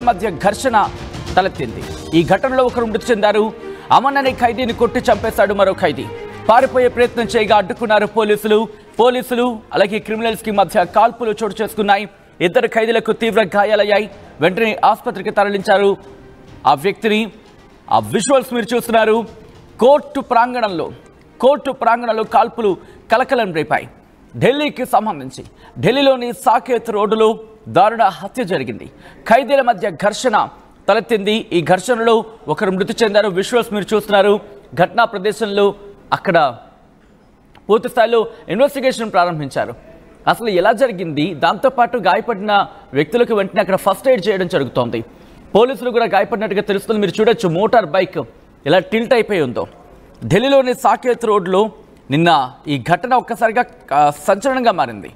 మధ్య ఘర్షణ తలెత్తింది. ఈ ఘటనలో ఒకరు మృతి చెందారు. అమన్ అనే ఖైదీని కొట్టి చంపేశాడు మరో ఖైదీ. పారిపోయే ప్రయత్నం చేయగా అడ్డుకున్నారు పోలీసులు. అలాగే క్రిమినల్స్ కి మధ్య కాల్పులు చోటు చేసుకున్నాయి. ఇద్దరు ఖైదీలకు తీవ్ర గాయాలయ్యాయి. వెంటనే ఆసుపత్రికి తరలించారు ఆ వ్యక్తిని. ఆ విజువల్స్ మీరు చూస్తున్నారు. కోర్టు ప్రాంగణంలో కాల్పులు కలకలం రేపాయి. ఢిల్లీకి సంబంధించి ఢిల్లీలోని సాకేత్ రోడ్డులో దారుణ హత్య జరిగింది. ఖైదీల మధ్య ఘర్షణ తలెత్తింది. ఈ ఘర్షణలో ఒకరు మృతి చెందారు. విజువల్స్ మీరు చూస్తున్నారు. ఘటనా ప్రదేశంలో అక్కడ పూర్తి స్థాయిలో ఇన్వెస్టిగేషన్ ప్రారంభించారు. అసలు ఎలా జరిగింది, దాంతోపాటు గాయపడిన వ్యక్తులకు వెంటనే అక్కడ ఫస్ట్ ఎయిడ్ చేయడం జరుగుతోంది. పోలీసులు కూడా గాయపడినట్టుగా తెలుస్తుంది. మీరు చూడొచ్చు మోటార్ బైక్ ఎలా టిల్ట్ అయిపోయి ఉందో. ఢిల్లీలోని సాకేత్ రోడ్లో నిన్న ఈ ఘటన ఒక్కసారిగా సంచలనంగా మారింది.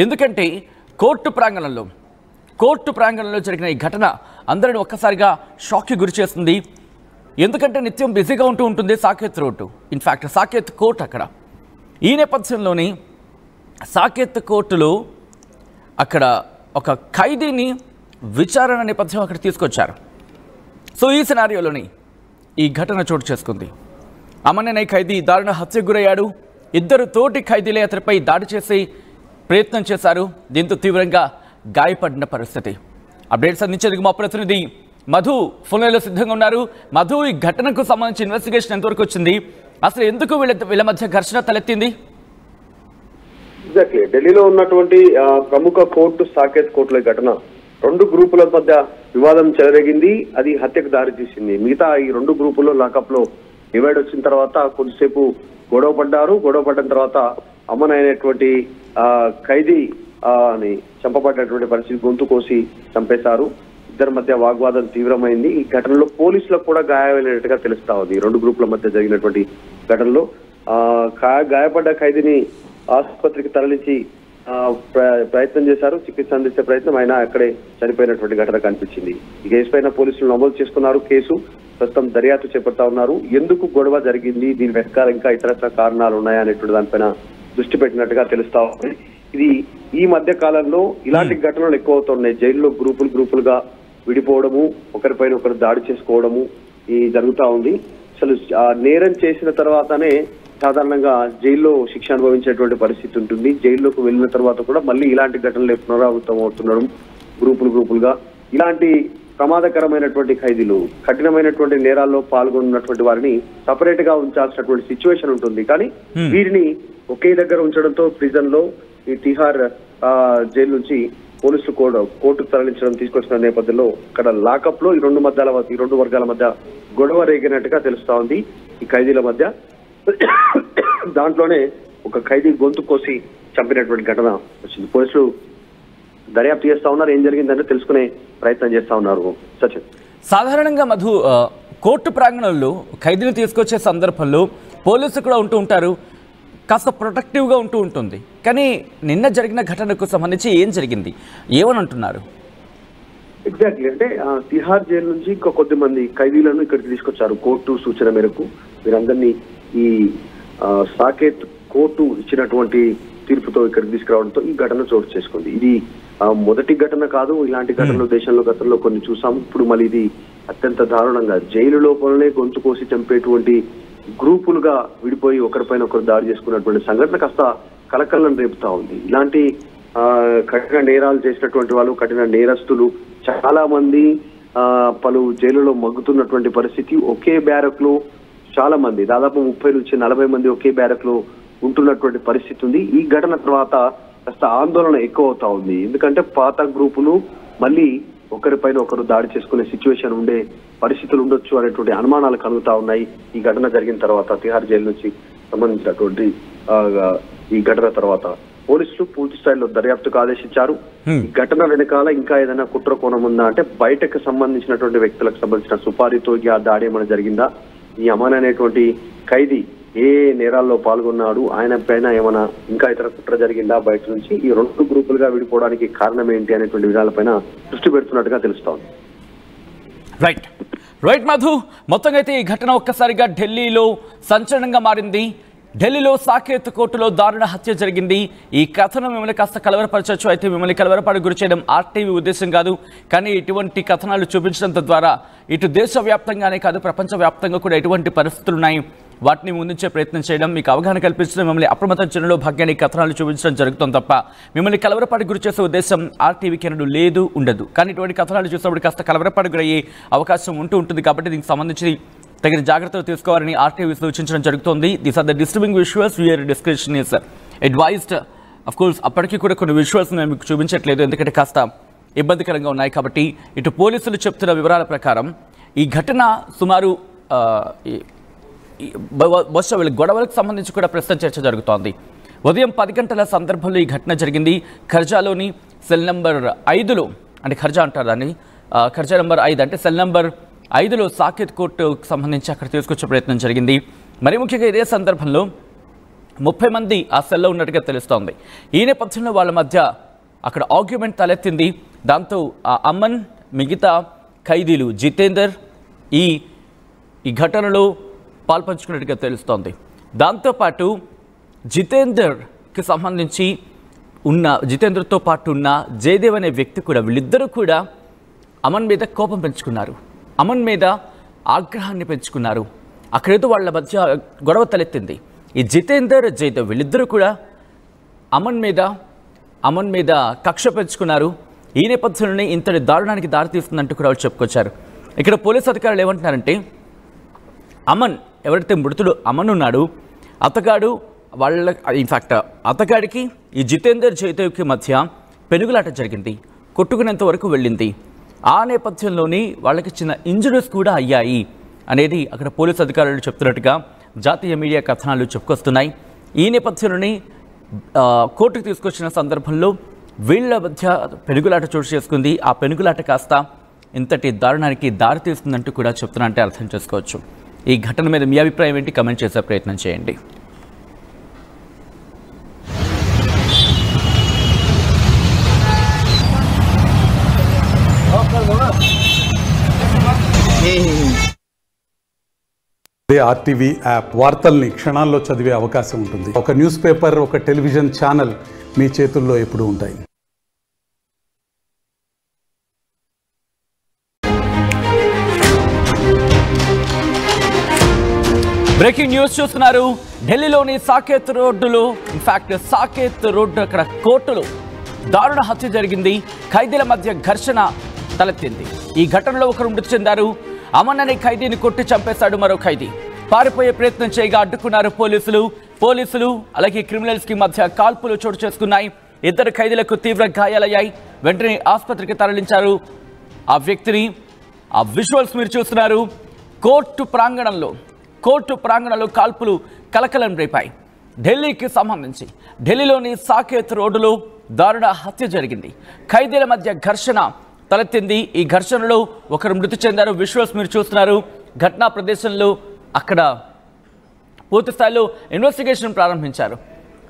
ఎందుకంటే కోర్టు ప్రాంగణంలో జరిగిన ఈ ఘటన అందరిని ఒక్కసారిగా షాక్కి గురి చేస్తుంది. ఎందుకంటే నిత్యం బిజీగా ఉంటుంది Saket road. In fact Saket court అక్కడ. ఈ నేపథ్యంలోని సాకేత్ కోర్టులో అక్కడ ఒక ఖైదీని విచారణ నేపథ్యం అక్కడ తీసుకొచ్చారు. సో ఈ సినారియోలోని ఈ ఘటన చోటు చేసుకుంది. అమన్ అనే ఖైదీ దారుణ హత్యకు గురయ్యాడు. ఇద్దరు తోటి ఖైదీలే అతనిపై దాడి చేసి ప్రయత్నం చేశారు. దీంతో తీవ్రంగా గాయపడిన పరిస్థితి. అప్డేట్స్ అందించేందుకు మా ప్రతినిధి మధు ఫోన్లో సిద్ధంగా ఉన్నారు. మధు, ఈ ఘటనకు సంబంధించి ఇన్వెస్టిగేషన్ ఎంతవరకు వచ్చింది? అసలు ఎందుకు వీళ్ళ మధ్య ఘర్షణ తలెత్తింది? ఎగ్జాక్ట్లీ ఢిల్లీలో ఉన్నటువంటి ప్రముఖ కోర్టు సాకేత్ కోర్టుల ఘటన రెండు గ్రూపుల మధ్య వివాదం చెలరేగింది. అది హత్యకు దారి తీసింది. మిగతా ఈ రెండు గ్రూపుల్లో లాకప్ లో డివైడ్ వచ్చిన తర్వాత కొద్దిసేపు గొడవ పడ్డ తర్వాత అమన్ అయినటువంటి ఖైదీ అని చంపబడ్డటువంటి పరిస్థితి, గొంతు కోసి చంపేశారు. ఇద్దరి మధ్య వాగ్వాదం తీవ్రమైంది. ఈ ఘటనలో పోలీసులకు కూడా గాయమైనట్టుగా తెలుస్తా ఉంది. ఈ రెండు గ్రూపుల మధ్య జరిగినటువంటి ఘటనలో గాయపడ్డ ఖైదీని ఆసుపత్రికి తరలించి ప్రయత్నం చేశారు. చికిత్స అందించే ప్రయత్నం అయినా అక్కడే చనిపోయినటువంటి ఘటన కనిపించింది. ఈ కేసు పైన పోలీసులు నమోదు చేసుకున్నారు. కేసు ప్రస్తుతం దర్యాప్తు చేపడతా ఉన్నారు. ఎందుకు గొడవ జరిగింది, దీని వెనకాల ఇంకా ఇతరత్ర కారణాలు ఉన్నాయా అనేటువంటి దానిపైన దృష్టి పెట్టినట్టుగా తెలుస్తా ఉంది. ఇది ఈ మధ్య కాలంలో ఇలాంటి ఘటనలు ఎక్కువ అవుతున్నాయి. జైల్లో గ్రూపులుగా విడిపోవడము, ఒకరిపైన ఒకరు దాడి చేసుకోవడము ఈ జరుగుతా ఉంది. అసలు నేరం చేసిన తర్వాతనే సాధారణంగా జైల్లో శిక్ష అనుభవించేటువంటి పరిస్థితి ఉంటుంది. జైల్లోకి వెళ్ళిన తర్వాత కూడా మళ్ళీ ఇలాంటి ఘటనలు పునరావృతం అవుతుండడం, గ్రూపులుగా ఇలాంటి ప్రమాదకరమైనటువంటి ఖైదీలు, కఠినమైనటువంటి నేరాల్లో పాల్గొన్నటువంటి వారిని సపరేట్ గా ఉంచాల్సినటువంటి సిచ్యువేషన్ ఉంటుంది. కానీ వీరిని ఒకే దగ్గర ఉంచడంతో ప్రిజన్ లో ఈ తిహార్ జైలు నుంచి పోలీసులు కోర్టుకు తరలించడం తీసుకొచ్చిన నేపథ్యంలో ఇక్కడ లాకప్ లో ఈ రెండు వర్గాల మధ్య గొడవ రేగినట్టుగా తెలుస్తా ఉంది ఈ ఖైదీల మధ్య. దాంట్లోనే ఒక ఖైదీ గొంతు కోసి చంపినటువంటి ఘటన వచ్చింది. పోలీసులు దర్యాప్తు చేస్తా ఉన్నారు. ఏం జరిగిందంటే తెలుసుకునే ప్రయత్నం చేస్తా ఉన్నారు. సచిన్, సాధారణంగా మధు, కోర్టు ప్రాంగణంలో ఖైదీని తీసుకొచ్చే సందర్భంలో పోలీసులు కూడా ఉంటారు, కాస్త ప్రొటెక్టివ్గా ఉంటుంది. కానీ నిన్న జరిగిన ఘటనకు సంబంధించి ఏం జరిగింది, ఏమని అంటున్నారు? ఎగ్జాక్ట్లీ అంటే తిహార్ జైలు నుంచి ఇంకా కొద్దిమంది ఖైదీలను ఇక్కడికి తీసుకొచ్చారు. కోర్టు సూచన మేరకు వీరందరినీ ఈ సాకేత్ కోర్టు ఇచ్చినటువంటి తీర్పుతో ఇక్కడికి తీసుకురావడంతో ఈ ఘటన చోటు చేసుకుంది. ఇది మొదటి ఘటన కాదు. ఇలాంటి ఘటనలు దేశంలో గతంలో కొన్ని చూసాము. ఇప్పుడు మళ్ళీ ఇది అత్యంత దారుణంగా జైలు లోపలనే గొంతు కోసి చంపేటువంటి గ్రూపులుగా విడిపోయి ఒకరిపైన ఒకరు దాడి చేసుకున్నటువంటి సంఘటన కాస్త కలకలం రేపుతా ఉంది. ఇలాంటి కఠిన నేరాలు చేసినటువంటి వాళ్ళు, కఠిన నేరస్తులు చాలా మంది పలు జైలులో మగ్గుతున్నటువంటి పరిస్థితి. ఒకే బ్యారక్ లో చాలా మంది, దాదాపు 30 నుంచి 40 మంది ఒకే బ్యారక్ లో ఉంటున్నటువంటి పరిస్థితి ఉంది. ఈ ఘటన తర్వాత కాస్త ఆందోళన ఎక్కువ అవుతా ఉంది. ఎందుకంటే పాత గ్రూపులు మళ్ళీ ఒకరిపైన ఒకరు దాడి చేసుకునే సిచ్యువేషన్ ఉండే పరిస్థితులు ఉండొచ్చు అనేటువంటి అనుమానాలు కలుగుతా ఉన్నాయి. ఈ ఘటన జరిగిన తర్వాత తిహార్ జైలు నుంచి సంబంధించినటువంటి ఈ ఘటన తర్వాత పోలీసులు పూర్తి స్థాయిలో దర్యాప్తుకు ఆదేశించారు. ఈ ఘటన వెనకాల ఇంకా ఏదైనా కుట్ర కోణం ఉందా అంటే బయటకు సంబంధించినటువంటి వ్యక్తులకు సంబంధించిన సుపారీతో ఆ దాడి ఏమైనా జరిగిందా, ఈ అమన్ అనేటువంటి ఖైదీ ఏ నేరాల్లో పాల్గొన్నాడు, ఆయన పైన ఏమైనా ఇంకా ఇతర కుట్ర జరిగిందా, బయట నుంచి ఈ రెండు గ్రూపులుగా విడిపోవడానికి కారణం ఏంటి అనేటువంటి విషయాలపైన దృష్టి పెడుతున్నట్టుగా తెలుస్తోంది. రైట్ మధు, మొత్తంగా అయితే ఈ ఘటన ఒక్కసారిగా ఢిల్లీలో సంచలనంగా మారింది. ఢిల్లీలో సాకేత్ కోర్టులో దారుణ హత్య జరిగింది. ఈ కథనం మిమ్మల్ని కాస్త కలవరపరచవచ్చు. అయితే మిమ్మల్ని కలవరపడి గురి చేయడం ఆర్టీవీ ఉద్దేశం కాదు. కానీ ఇటువంటి కథనాలు చూపించడం ద్వారా ఇటు దేశవ్యాప్తంగానే కాదు ప్రపంచవ్యాప్తంగా కూడా ఎటువంటి పరిస్థితులు ఉన్నాయి వాటిని ముందుంచే ప్రయత్నం చేయడం, మీకు అవగాహన కల్పించడం, మిమ్మల్ని అప్రమత్తం చేయడంలో భాగ్యాన్ని కథనాలు చూపించడం జరుగుతుంది తప్ప మిమ్మల్ని కలవరపడి గురి చేసే ఉద్దేశం ఆర్టీవీకి ఎన్నడూ లేదు, ఉండదు. కానీ ఇటువంటి కథనాలు చూసినప్పుడు కాస్త కలవరపడి గురయ్యే అవకాశం ఉంటుంది. కాబట్టి దీనికి సంబంధించి తగిన జాగ్రత్తలు తీసుకోవాలని ఆర్టీవీ సూచించడం జరుగుతోంది. These are the disturbing visuals, your description is advised. Of course అప్పటికీ కూడా కొన్ని విజువల్స్ నేను మీకు చూపించట్లేదు, ఎందుకంటే కాస్త ఇబ్బందికరంగా ఉన్నాయి. కాబట్టి ఇటు పోలీసులు చెప్తున్న వివరాల ప్రకారం ఈ ఘటన సుమారు బహుశా వీళ్ళ గొడవలకు సంబంధించి కూడా ప్రస్తుతం చర్చ జరుగుతోంది. ఉదయం 10 గంటల సందర్భంలో ఈ ఘటన జరిగింది. ఖర్జాలోని సెల్ నెంబర్ 5లో, అంటే ఖర్జా అంటారు దాన్ని, ఖర్జా నెంబర్ 5 అంటే సెల్ నెంబర్ 5లో సాకేత్ కోర్టుకు సంబంధించి అక్కడ తీసుకొచ్చే ప్రయత్నం జరిగింది. మరి ముఖ్యంగా ఇదే సందర్భంలో 30 మంది ఆ సెల్లో ఉన్నట్టుగా తెలుస్తోంది. ఈ నేపథ్యంలో వాళ్ళ మధ్య అక్కడ ఆర్గ్యుమెంట్ తలెత్తింది. దాంతో ఆ అమన్, మిగతా ఖైదీలు జితేందర్ ఈ ఘటనలో పాల్పంచుకున్నట్టుగా తెలుస్తోంది. దాంతోపాటు జితేందర్కి సంబంధించి జితేందర్తో పాటు ఉన్న జయదేవ్ అనే వ్యక్తి కూడా, వీళ్ళిద్దరూ కూడా అమన్ మీద కోపం పెంచుకున్నారు, అమన్ మీద ఆగ్రహాన్ని పెంచుకున్నారు. అక్కడేదో వాళ్ళ మధ్య గొడవ తలెత్తింది. ఈ జితేందర్, జయదేవ్ వీళ్ళిద్దరూ కూడా అమన్ మీద కక్ష పెంచుకున్నారు. ఈ నేపథ్యంలోనే ఇంతటి దారుణానికి దారితీస్తుందంటూ కూడా వాళ్ళు చెప్పుకొచ్చారు. ఇక్కడ పోలీసు అధికారులు ఏమంటున్నారంటే, అమన్ ఎవరైతే మృతుడు అమన్ ఉన్నాడు, అతగాడు వాళ్ళ ఇన్ఫ్యాక్ట్ అతగాడికి ఈ జితేందర్, జయదేవ్కి మధ్య పెనుగులాట జరిగింది, కొట్టుకునేంత వరకు వెళ్ళింది. ఆ నేపథ్యంలోనే వాళ్ళకి చిన్న ఇంజురీస్ కూడా అయ్యాయి అనేది అక్కడ పోలీసు అధికారులు చెప్తున్నట్టుగా జాతీయ మీడియా కథనాలు చెప్పుకొస్తున్నాయి. ఈ నేపథ్యంలోనే కోర్టుకు తీసుకొచ్చిన సందర్భంలో వీళ్ళ మధ్య పెనుగులాట చోటు చేసుకుంది. ఆ పెనుగులాట కాస్త ఇంతటి దారుణానికి దారితీస్తుందంటూ కూడా చెప్తున్నట్టే అర్థం చేసుకోవచ్చు. ఈ ఘటన మీద మీ అభిప్రాయం ఏంటి? కమెంట్ చేసే ప్రయత్నం చేయండి. ఆర్టీవీ యాప్ వార్తల్ని క్షణాల్లో చదివే అవకాశం ఉంటుంది. ఒక న్యూస్ పేపర్, ఒక టెలివిజన్ ఛానల్ మీ చేతుల్లో ఎప్పుడూ ఉంటాయి. బ్రేకింగ్ న్యూస్ చూస్తున్నారు. ఢిల్లీలోని సాకేత్ రోడ్డులో, ఇన్ఫాక్ట్ సాకేత్ రోడ్డు అక్కడ కోర్టులో దారుణ హత్య జరిగింది. ఖైదీల మధ్య ఘర్షణ తలెత్తింది. ఈ ఘటనలో ఒకరు మృతి చెందారు. అమన్ అనే ఖైదీని కొట్టి చంపేశాడు మరో ఖైదీ. పారిపోయే ప్రయత్నం చేయగా అడ్డుకున్నారు పోలీసులు. అలాగే క్రిమినల్స్ కి మధ్య కాల్పులు చోటు చేసుకున్నాయి. 2 ఖైదీలకు తీవ్ర గాయాలయ్యాయి. వెంటనే ఆసుపత్రికి తరలించారు ఆ వ్యక్తిని. ఆ విజువల్స్ మీరు చూస్తున్నారు. కోర్టు ప్రాంగణంలో కాల్పులు కలకలం రేపాయి. ఢిల్లీకి సంబంధించి ఢిల్లీలోని సాకేత్ రోడ్డులో దారుణ హత్య జరిగింది. ఖైదీల మధ్య ఘర్షణ తలెత్తింది. ఈ ఘర్షణలో ఒకరు మృతి చెందారు. విజువల్స్ మీరు చూస్తున్నారు. ఘటనా ప్రదేశంలో అక్కడ పూర్తి స్థాయిలో ఇన్వెస్టిగేషన్ ప్రారంభించారు.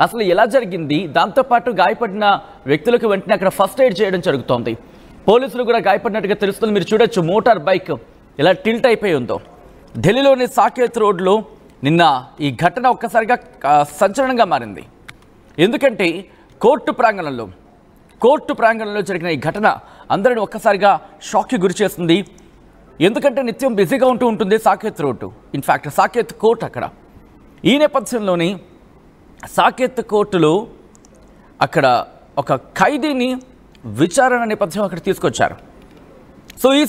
అసలు ఎలా జరిగింది, దాంతోపాటు గాయపడిన వ్యక్తులకు వెంటనే అక్కడ ఫస్ట్ ఎయిడ్ చేయడం జరుగుతోంది. పోలీసులు కూడా గాయపడినట్టుగా తెలుస్తుంది. మీరు చూడొచ్చు మోటార్ బైక్ ఎలా టిల్ట్ అయిపోయి ఉందో. ఢిల్లీలోని సాకేత్ రోడ్లో నిన్న ఈ ఘటన ఒక్కసారిగా సంచలనంగా మారింది. ఎందుకంటే కోర్టు ప్రాంగణంలో జరిగిన ఈ ఘటన అందరిని ఒక్కసారిగా షాక్కి గురి చేస్తుంది. ఎందుకంటే నిత్యం బిజీగా ఉంటుంది Saket road, in fact Saket court అక్కడ. ఈ నేపథ్యంలోని సాకేత్ కోర్టులో అక్కడ ఒక ఖైదీని విచారణ నేపథ్యం అక్కడ తీసుకొచ్చారు. సో ఈ